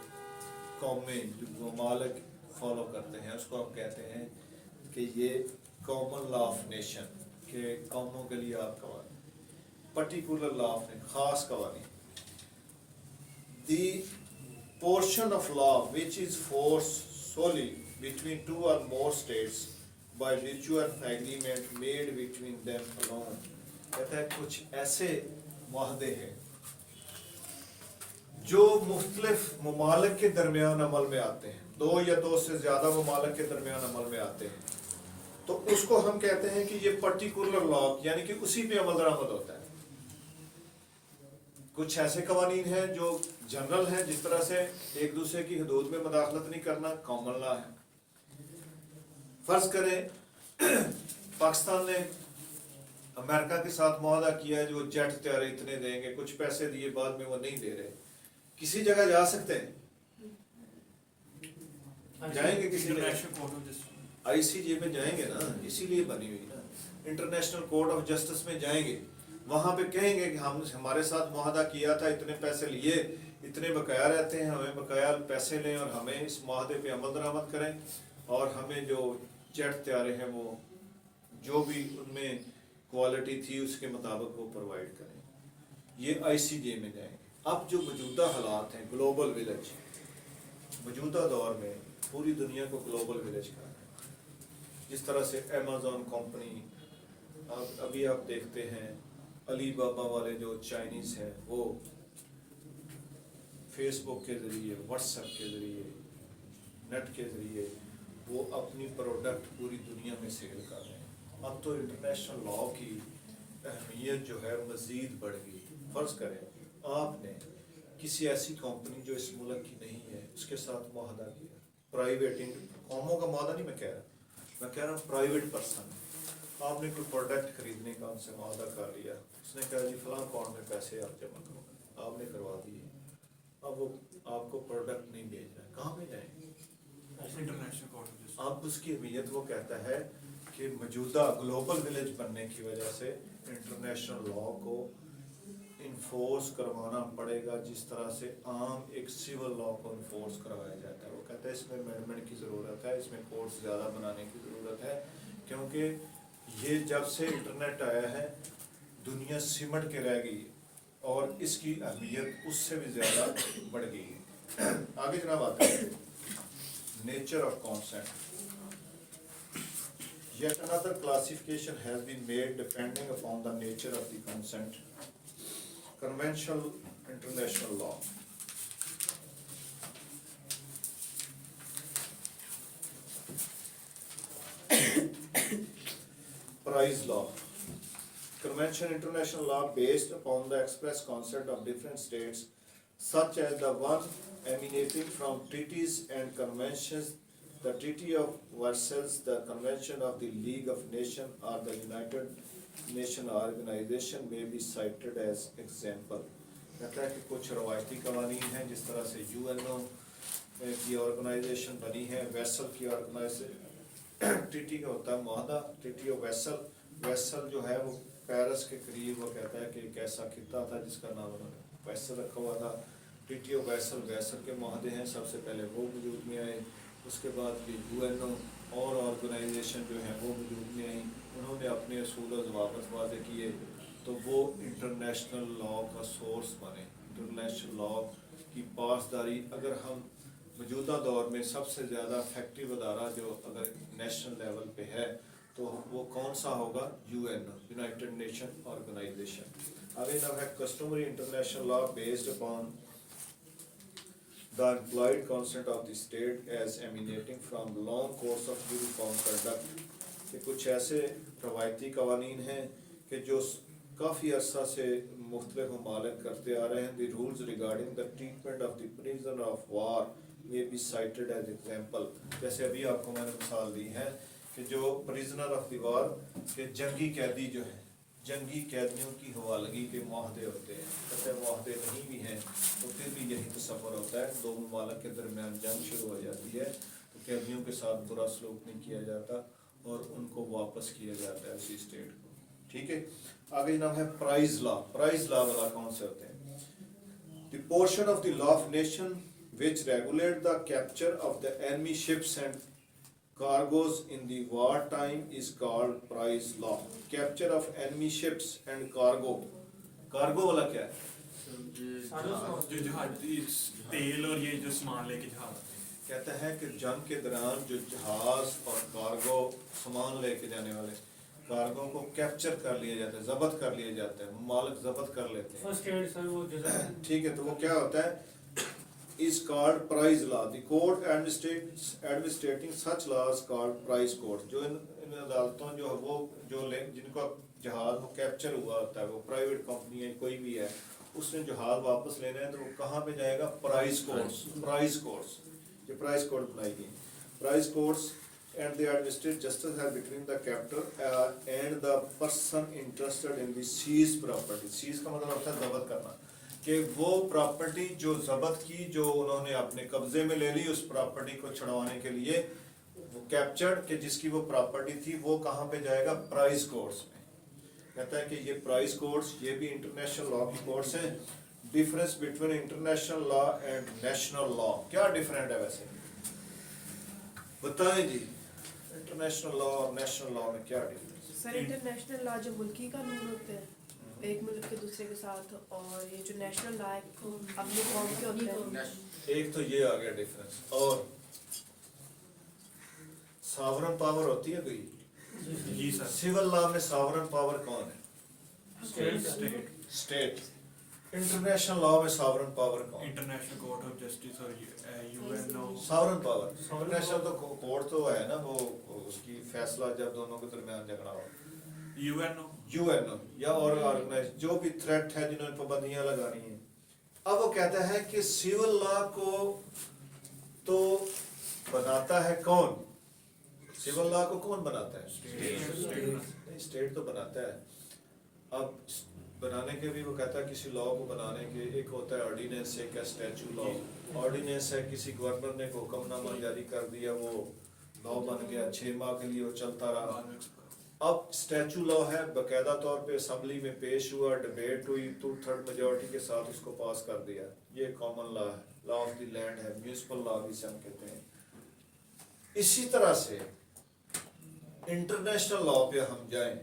قومیں, جو ممالک فالو کرتے ہیں, اس کو ہم کہتے ہیں کہ یہ کامن لا آف نیشن, کہ قوموں کے لیے آپ قوانین, پرٹیکولر لا آف نیشن, خاص قوانین. The portion of law which is forced solely between two or more states by virtue of agreement made between them alone. کہتا ہے کچھ ایسے معاہدے ہیں جو مختلف ممالک کے درمیان عمل میں آتے ہیں, دو یا دو سے زیادہ ممالک کے درمیان عمل میں آتے ہیں, تو اس کو ہم کہتے ہیں کہ یہ پرٹیکولر لا, یعنی کہ اسی پہ عمل درآمد ہوتا ہے. کچھ ایسے قوانین ہیں جو جنرل ہیں, جس طرح سے ایک دوسرے کی حدود میں مداخلت نہیں کرنا, کامن لا ہے. فرض کریں پاکستان نے امریکہ کے ساتھ معاہدہ کیا ہے, جو جیٹ طیارے اتنے دیں گے, کچھ پیسے دیے, بعد میں وہ نہیں دے رہے, کسی جگہ جا سکتے ہیں, جائیں گے کسی جگہ, آئی سی جے میں جائیں گے نا, اسی لیے بنی ہوئی نا, انٹرنیشنل کورٹ آف جسٹس میں جائیں گے, وہاں پہ کہیں گے کہ ہم ہمارے ساتھ معاہدہ کیا تھا, اتنے پیسے لیے, اتنے بقایا رہتے ہیں, ہمیں بقایا پیسے لیں اور ہمیں اس معاہدے پہ عمل درآمد کریں, اور ہمیں جو جیٹ طیارے ہیں وہ جو بھی ان میں کوالٹی تھی اس کے مطابق وہ پرووائڈ کریں. یہ آئی سی جے میں جائیں گے. اب جو موجودہ حالات ہیں, گلوبل ولیج, موجودہ دور میں پوری دنیا کو گلوبل ولیج کہا ہے. جس طرح سے امیزون کمپنی, ابھی آپ دیکھتے ہیں علی بابا والے جو چائنیز ہیں, وہ فیس بک کے ذریعے, واٹس ایپ کے ذریعے, نیٹ کے ذریعے وہ اپنی پروڈکٹ پوری دنیا میں سیل کر رہے ہیں. اب تو انٹرنیشنل لا کی اہمیت جو ہے مزید بڑھ گئی. فرض کریں آپ نے کسی ایسی کمپنی جو اس ملک کی نہیں ہے اس کے ساتھ معاہدہ کیا, پرائیویٹ, قوموں کا معاہدہ نہیں میں کہہ رہا, میں کہہ رہا ہوں پرائیویٹ پرسن, آپ نے کوئی پروڈکٹ خریدنے کا ان سے معاہدہ کر لیا, اس نے کہا جی فلاں اکاؤنٹ میں پیسے آپ جمع کرو, آپ نے کروا دیے, اب وہ آپ کو پروڈکٹ نہیں بھیج رہا ہے, کہاں پہ جائیں گے؟ International court. اب اس کی اہمیت وہ کہتا ہے کہ موجودہ گلوبل ولیج بننے کی وجہ سے انٹرنیشنل لا کو انفورس کروانا پڑے گا, جس طرح سے عام ایک سول لا کو انفورس کروایا جاتا ہے. وہ کہتا ہے اس میں امینڈمنٹ کی ضرورت ہے, اس میں کورٹس زیادہ بنانے کی ضرورت ہے, کیونکہ یہ جب سے انٹرنیٹ آیا ہے دنیا سمٹ کے رہ گئی اور اس کی اہمیت اس سے بھی زیادہ بڑھ گئی ہے. آگے جناب آتے ہیں nature of consent. Yet another classification has been made depending upon the nature of the consent. Conventional international law. Prize law. Conventional international law based upon the express consent of different states, such as the one emanating from treaties and conventions, the Treaty of Versailles, the Convention of the League of Nations, or the United Nations Organization may be cited as example. کہتا ہے کہ کچھ روایتی قوانین ہیں, جس طرح سے یو این او کی آرگنائزیشن بنی ہے, ویسل کی آرگنائزیشن, ٹریٹی کا ہوتا ہے معاہدہ, ٹریٹی آف ویسل. ویسل جو ہے وہ پیرس کے قریب, وہ کہتا ہے کہ ایک ایسا خطہ تھا جس کا نام انہوں نے ویسل رکھا ہوا تھا. ٹریٹی آف ویسل, ویسل کے معاہدے ہیں, سب سے پہلے وہ وجود میں آئے, اس کے بعد بھی یو این او اور آرگنائزیشن جو ہیں وہ وجود میں آئیں, انہوں نے اپنے اصول و ضوابط واضح کیے, تو وہ انٹرنیشنل لا کا سورس بنے. انٹرنیشنل لا کی پاسداری, اگر ہم موجودہ دور میں سب سے زیادہ افیکٹو ادارہ جو اگر نیشنل لیول پہ ہے تو وہ کون سا ہوگا؟ U N O, United Nation Organisation. आगे नाम है customary international law based upon the implied consent of the state as emanating from long course of uniform conduct कि कुछ ऐसे रवायती कवानीन हैं कि जो काफ़ी अरसा से मुख्तलिफ ममालिक करते आ रहे हैं. The rules regarding the treatment of the prisoner of war may be cited as example. जैसे अभी आपको मैंने मिसाल दी है कि जो prisoner of the war के जंगी कैदी जो हैं, जंगी कैदियों की हवालगी के मुआहदे होते हैं. कहते हैं मुआहदे नहीं भी हैं तो फिर भी यही तसव्वुर होता है, दो ममालिक के दरमियान जंग शुरू हो जाती है तो कैदियों के साथ बुरा सलूक नहीं किया जाता और उनको वापस किया जाता है उसी स्टेट को. ठीक है. आगे नाम है प्राइज लॉ. प्राइज लॉ वाला कौन से होते हैं? The portion of the law of nation which regulate the capture of the enemy ships and cargoes in the war time is called prize law. Capture of enemy ships and cargo. cargo वाला क्या है? जो जहाज तेल और ये जो सामान लेके जहाज आते हैं. कहता है कि जंग के दौरान जो जहाज और कार्गो सामान लेके जाने वाले कार्गो को कैप्चर कर लिया जाता है, जब्त कर लिया जाता है, मालिक जब्त कर लेते हैं. फर्स्ट एड सर वो जैसे ठीक है. तो वो क्या होता है? is called prize law. The court administrating such laws called prize court. जो इन अदालतों जो है वो जो जिनको जहाज वो कैप्चर हुआ होता है, वो प्राइवेट कंपनी है कोई भी है, उसने जहाज वापस लेना है तो वो कहाँ पे जाएगा? Prize courts. प्राइज कोर्ट्स, ये प्राइज कोर्ट बनाई गई. Prize courts and the administrative justice are between the captor and the person interested in the seized property. Seize का मतलब होता है जब्त करना, कि वो प्रॉपर्टी जो जब्त की, जो उन्होंने अपने कब्जे में ले ली, उस प्रॉपर्टी को छुड़वाने के लिए वो कैप्चर्ड कि जिसकी वो प्रॉपर्टी थी वो कहाँ पे जाएगा? प्राइज कोर्ट्स में. कहता है कि ये प्राइज कोर्ट्स ये भी इंटरनेशनल लॉ की कोर्ट्स हैं. Difference between international law and national law क्या डिफरेंट है वैसे बताएं जी? इंटरनेशनल लॉ और नेशनल लॉ में क्या डिफरेंस? सर इंटरनेशनल लॉ जो मुल्की कानून होते हैं एक मुल्क के दूसरे के साथ, और ये जो नेशनल लॉ है अपने कौम के होते हैं. एक तो ये आ गया डिफरेंस. और सॉवरन पावर होती है कोई? जी सर. सिविल लॉ में सॉवरन पावर कौन है? स्टेट. स्टेट. इंटरनेशनल लॉ में सॉवरन पावर कौन? इंटरनेशनल कोर्ट ऑफ जस्टिस और यूएनओ. Sovereign power. इंटरनेशनल तो कोर्ट तो है ना, वो उसकी फैसला जब दोनों के दरमियान झगड़ा हो. यूएनओ या और ऑर्गेनाइज जो भी थ्रेट है जिन्होंने पाबंदियां लगानी है. अब वो कहता है कि सिविल लॉ को तो बनाता है कौन? सिविल लॉ को कौन बनाता है? स्टेट तो बनाता है. अब बनाने के भी वो कहता है किसी लॉ को बनाने के एक होता है ऑर्डिनेंस, एक है स्टैचू लॉ. ऑर्डिनेंस है किसी गवर्नर ने हुक्मनामा जारी कर दिया, वो लॉ बन गया, 6 माह के लिए वो चलता रहा. अब स्टैचू लॉ है, बाकायदा तौर पे असेंबली में पेश हुआ, डिबेट हुई, 2/3 मेजॉरिटी के साथ उसको पास कर दिया. ये कॉमन लॉ है, लॉ ऑफ द लैंड है, म्यूनिसिपल लॉ भी हम कहते हैं. इसी तरह से इंटरनेशनल लॉ पे हम जाएं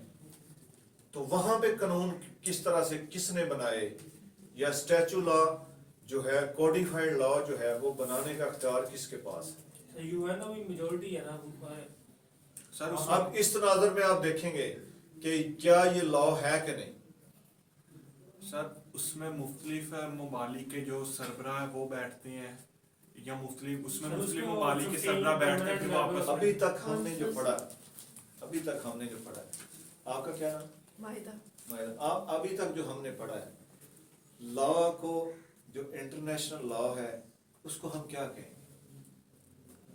तो वहां पे कानून किस तरह से किसने बनाए, या स्टैचू लॉ जो है, कोडिफाइड लॉ जो है, वो बनाने का अख्तियार किसके पास है? यूएनओ में मेजॉरिटी है ना सर. अब इस तनाज़ुर में आप देखेंगे कि क्या ये लॉ है कि नहीं. सर उसमें मुख्तलिफ ममालिक के जो सरबराह है वो बैठते हैं, या मुख्तलिफ उसमें सर, मुस्लिम उसको ममालिक के 15 सरबराह बैठते हैं फिर वापस. अभी तक हमने जो पढ़ा है, आपका क्या नाम? माहिदा. आप अभी तक जो हमने पढ़ा है, लॉ को जो इंटरनेशनल लॉ है उसको हम क्या कहें?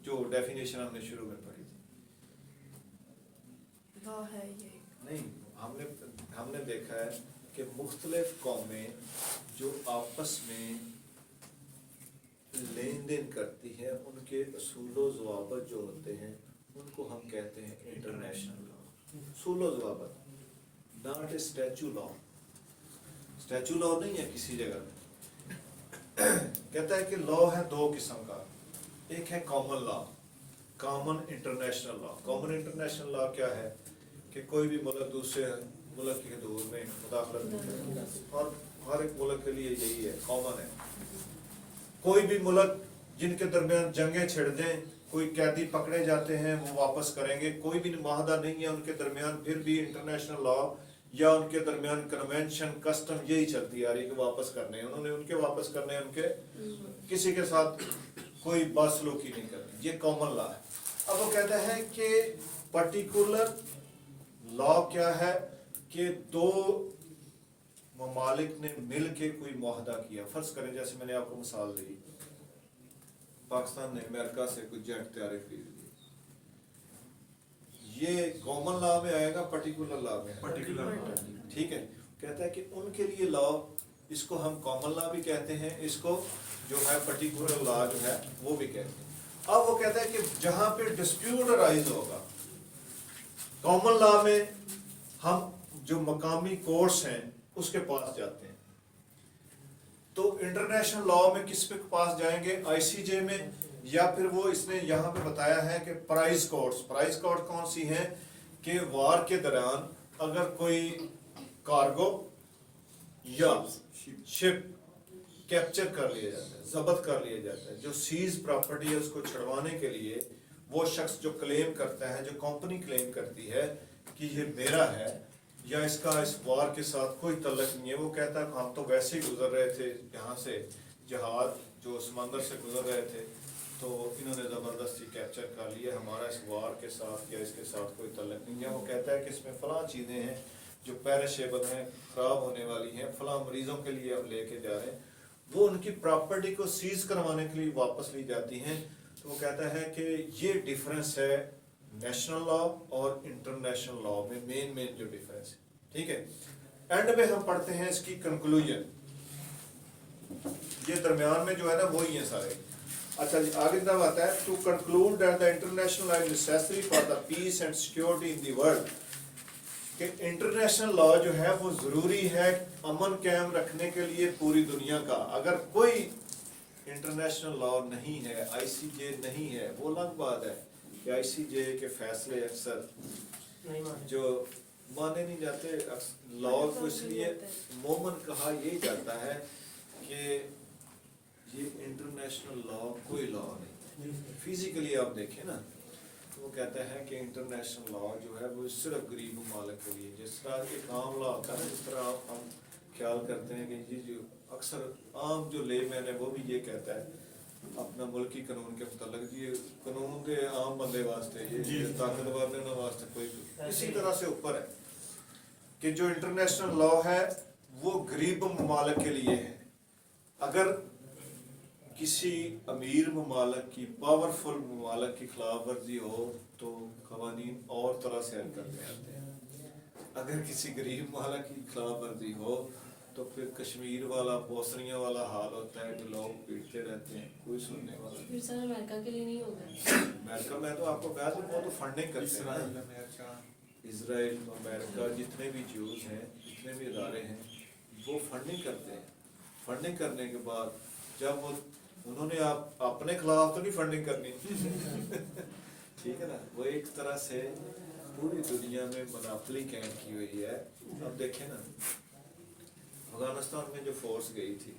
जो डेफिनेशन हमने शुरू में पढ़ी थी. लॉ है ये नहीं, हमने देखा है कि मुख्तलिफ कौमें जो आपस में लेन देन करती है, उनके असूल व ज़वाबित जो होते हैं उनको हम कहते हैं इंटरनेशनल लॉ. असूल व ज़वाबित, not a statute law. Statute law नहीं है किसी जगह में. कहता है कि लॉ है 2 किस्म का. एक है common law, common international law. Common international law क्या है कि कोई भी मुल्क दूसरे मुल्क की हदूद में मुदाखलत नहीं करता, और हर एक मुल्क के लिए यही है, कॉमन है. कोई भी मुल्क जिनके दरमियान जंगें छिड़ जाएं, कोई कैदी पकड़े जाते हैं वो वापस करेंगे, कोई भी मुआहदा नहीं है उनके दरमियान, फिर भी इंटरनेशनल लॉ या उनके दरमियान कन्वेंशन कस्टम यही चलती आ रही है कि वापस करने हैं, उन्होंने उनके वापस करने हैं, उनके किसी के साथ कोई बदसलूकी नहीं करनी, ये कॉमन लॉ है। अब वो कहता है कि पर्टिकुलर लॉ क्या है कि दो ममालिक ने मिल के कोई मुआहदा किया, फर्ज करें जैसे मैंने आपको मिसाल दी, पाकिस्तान ने अमेरिका से कुछ जेट तैयारी खरीद ली, ये कॉमन लॉ में आएगा पर्टिकुलर लॉ में आएगा? पर्टिकुलर ठीक है, कहता है कि उनके लिए लॉ, इसको हम कॉमन लॉ भी कहते हैं, इसको जो है पर्टिकुलर लॉ जो है वो भी कहते हैं। अब वो कहता है कि जहां पे डिस्प्यूट अराइज होगा, कॉमन लॉ में हम जो मकामी कोर्ट्स हैं उसके पास जाते हैं, तो इंटरनेशनल लॉ में किस पे पास जाएंगे? आईसीजे में, या फिर वो इसने यहाँ पे बताया है कि प्राइज कोर्ट्स। प्राइज कोर्ट कौन सी हैं कि वार के दौरान अगर कोई कार्गो या शिप कैप्चर कर लिया जाता है, जब्त कर लिया जाता है, जो सीज प्रॉपर्टी है उसको छुड़वाने के लिए वो शख्स जो क्लेम करता है, जो कंपनी क्लेम करती है कि ये मेरा है या इसका इस वार के साथ कोई तल्लक नहीं है, वो कहता है हम तो वैसे ही गुजर रहे थे यहाँ से, जहाज जो समंदर से गुजर रहे थे, तो इन्होंने ज़बरदस्ती कैप्चर कर लिया, हमारा इस वार के साथ या इसके साथ कोई तल्लक नहीं है। वो कहता है कि इसमें फ़लाँ चीज़ें हैं जो पेरिशेबल हैं, ख़राब होने वाली हैं, फ़लाँ मरीज़ों के लिए हम लेके जा रहे हैं, वो उनकी प्रॉपर्टी को सीज करवाने के लिए वापस ली जाती हैं। तो वो कहता है कि ये डिफरेंस है नेशनल लॉ और इंटरनेशनल लॉ में, मेन जो डिफरेंस है। ठीक है, एंड में हम पढ़ते हैं इसकी कंक्लूजन, ये दरमियान में जो है ना वही है सारे। अच्छा जी, आगे जब आता है to conclude that the international law is necessary for the peace and security in the world, कि इंटरनेशनल लॉ जो है वो जरूरी है अमन कायम रखने के लिए पूरी दुनिया का। अगर कोई इंटरनेशनल लॉ नहीं है, आईसीजे नहीं है, वो अलग बात है कि आईसीजे के फैसले अक्सर नहीं माने। जो माने नहीं जाते, लॉ को इसलिए मोमन कहा यही जाता है कि ये इंटरनेशनल लॉ कोई लॉ नहीं। फिजिकली आप देखें ना, तो वो कहता है कि इंटरनेशनल लॉ जो है वो सिर्फ गरीब ममालिक के लिए, जिस तरह एक आम लॉ होता है ना, जिस तरह हम ख्याल करते हैं कि ये जो अक्सर आम जो ले मैन है वो भी ये कहता है अपना मुल्की कानून के मुताबिक, ये कानून के आम बंदे वास्ते, ये ताकतवर ने उन्होंने वास्ते कोई, इसी तरह से ऊपर है कि जो इंटरनेशनल लॉ है वो गरीब ममालिक के लिए है। अगर किसी अमीर ममालिक की, पावरफुल ममालिक की खिलाफ वर्जी हो तो कवानीन और तरह से हल करते आते हैं। अगर किसी गरीब ममालिक की खिलाफ वर्जी हो तो फिर कश्मीर वाला, बोसनिया वाला हाल होता है कि लोग पीटते रहते हैं, कोई सुनने वाला नहीं। फिर सर अमेरिका के लिए नहीं होगा? अमेरिका में तो आपको बता दूं, वो तो फंडिंग करते हैं ना। इजराइल, अमेरिका, जितने भी ज्यूज हैं, जितने भी इदारे हैं, वो फंडिंग करते हैं। फंडिंग करने के बाद जब वो उन्होंने आप अपने खिलाफ तो नहीं फंडिंग करनी ठीक है ना, वो एक तरह से पूरी दुनिया में मोनोपोली कायम की हुई है। अब देखें ना, अफगानिस्तान में जो फोर्स गई थी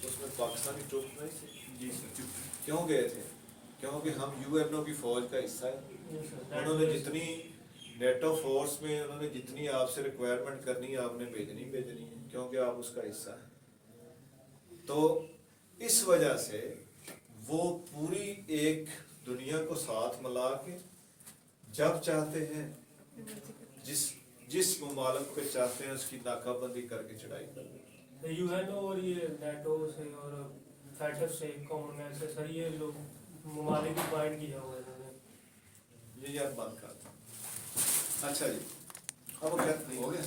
उसमें पाकिस्तानी ट्रूप नहीं थे जी सर। क्यों गए थे? क्योंकि हम यूएनओ की फौज का हिस्सा है। उन्होंने जितनी नेटो फोर्स में उन्होंने जितनी आपसे रिक्वायरमेंट करनी है आपने भेजनी है, क्योंकि आप उसका हिस्सा है। तो इस वजह से वो पूरी एक दुनिया को साथ मिला के जब चाहते हैं, जिस ममालिक पे चाहते हैं उसकी नाकाबंदी करके चढ़ाई कर। यूएनओ और ये नेटो से और फैटर से, कॉमनवेल्थ से सर ये लोग ममालिक को बाइंड किया हुआ है इन्होंने। ये यार बात करता। अच्छा जी, अब क्या हो गया?